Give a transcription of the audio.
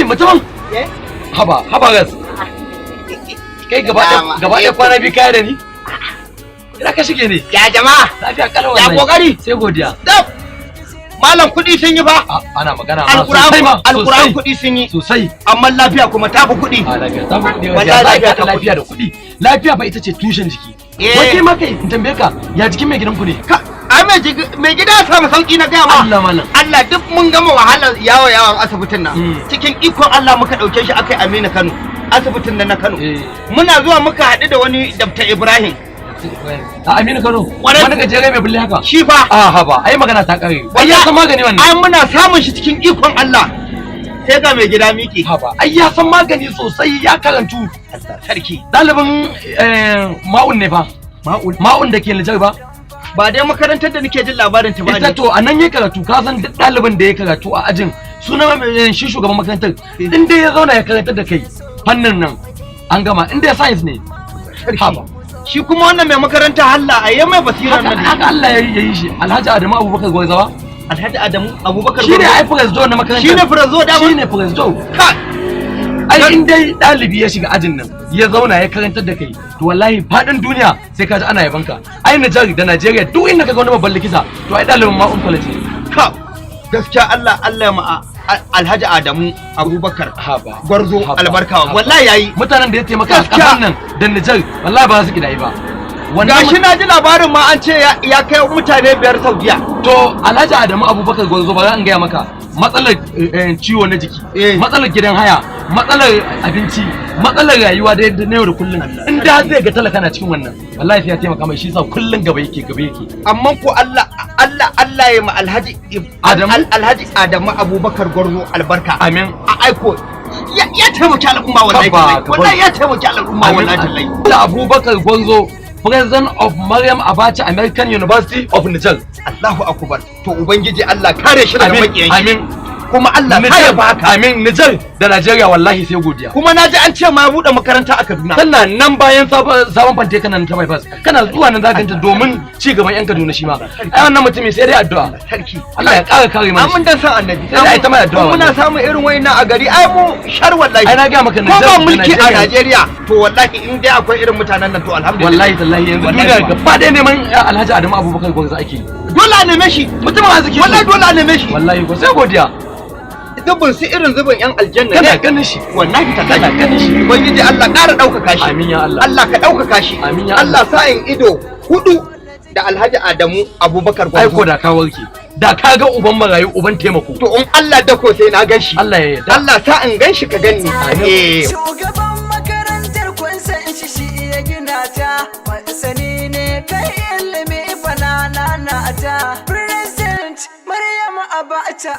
kai mutum haba gas kai gaba ɗaya kwana biyu kaya da ni ina ka shige ne ya jama'a lafiya kalau ya kokari sai godiya malam kuɗi sun yi fa ana magana alquran kuɗi sun yi sosai amma lafiya kuma ta fi kuɗi lafiya ta fi kuɗi wallahi lafiya da kuɗi lafiya ba ita ce tushen jiki wace ma kai in tambaye ka ya jikin mai gidan ku ne ai mai gida ya samu sauki na gaya ma Allah malam Allah duk mun gama wahalar yawon asibitin nan cikin ikon Allah muka dauke shi akai Aminu Kano asibitin nan na Kano muna zuwa muka haɗu da wani Dr. Ibrahim Aminu Kano wani gajere mai bulle haka shi fa haba ai magana ta kare ai ya san magani wannan ai muna samun shi cikin ikon Allah sai ga mai gida miki haba ai ya san magani sosai ya karantu sarki dalibin ma'un ne fa ma'un da ke Nijar ba dai makarantar da nake jin labarin ta ba ita to anan ya karatu ka san duk dalibin da ya karatu a ajin sunan shi shugaban makarantar in dai ya zauna ya karantar da kai fannin nan an gama in dai science ne haba shi kuma wannan mai makaranta Allah a yi mai basirar nan haka Allah ya yi shi Alhaji Adamu Abubakar Gwarzawa Alhaji Adamu Abubakar shi ne ai president na makarantar shi ne president da shi ne president ai in dai dalibi ya shiga ajin nan ya zauna ya karantar da kai to wallahi fadin duniya sai ka ji ana yaban ka ai Nijar da Najeriya duk inda ka ga wani babban likita to ai dalibin ma'un college ka gaskiya Allah ya ma Alhaji Adamu Abubakar Gwarzo albarka wallahi yayi mutanen da ya taimaka a kasan nan da Nijar wallahi ba za su kidai ba gashi na ji labarin ma an ce ya kai mutane 5 Saudiya to Alhaji Adamu Abubakar Gwarzo ba za in gaya maka matsalar ciwo na jiki matsalar gidan haya matsalar abinci matsalar rayuwa da na yau da kullum in da zai ga talaka na cikin wannan wallahi sai ya taimaka mai shi sa kullum gaba yake amma ko Allah ya ma Alhaji Adamu Abubakar Gwarzo albarka amin a aiko ya taimaki al'umma wallahi ya taimaki al'umma wallahi da Abubakar Gwarzo President of Maryam Abacha American University of Niger. Allahu akbar. To ubangiji Allah kare shi daga makiyan shi. Amin. Kuma Allah kare baka. Amin. Niger da Najeriya wallahi sai godiya. Kuma naji an ce ma bude makaranta a Kaduna. Kana nan bayan sabon fante kana nan ta bypass. Kana zuwa nan zaka ta domin ci gaban yan Kaduna shi ma. Ai wannan mutumi sai dai addu'a. Sarki. Allah ya kare kare mana. Amin dan san annabi. Sai dai ta mai addu'a. Muna samun irin wayannan a gari. Ai mu shar wallahi. Ai na ga maka Niger. Ko ba mulki a Najeriya to wallahi in dai akwai irin mutanen nan to alhamdulillah. Wallahi tallahi yanzu duniya gaba ɗaya neman Alhaji Adamu Abubakar Gwarzo ake yi. Dole a neme shi. Mutumin arziki. Wallahi dole a neme shi. Wallahi ko sai godiya. Dubin su irin zubin yan aljanna kana ganin shi wallahi ta kana ganin shi ubangiji Allah ƙara ɗaukaka shi amin ya Allah Allah ka ɗaukaka shi amin ya Allah sa'in ido hudu da Alhaji Adamu Abubakar Gwarzo ai ko da ka warke da ka ga uban marayu uban taimako to in Allah da ko sai na gan shi Allah ya yarda Allah sa'in gan shi ka ganni shugaban makarantar kun san shi ya gina ta wani sani ne kai ilimi banana na ta president Maryam Abacha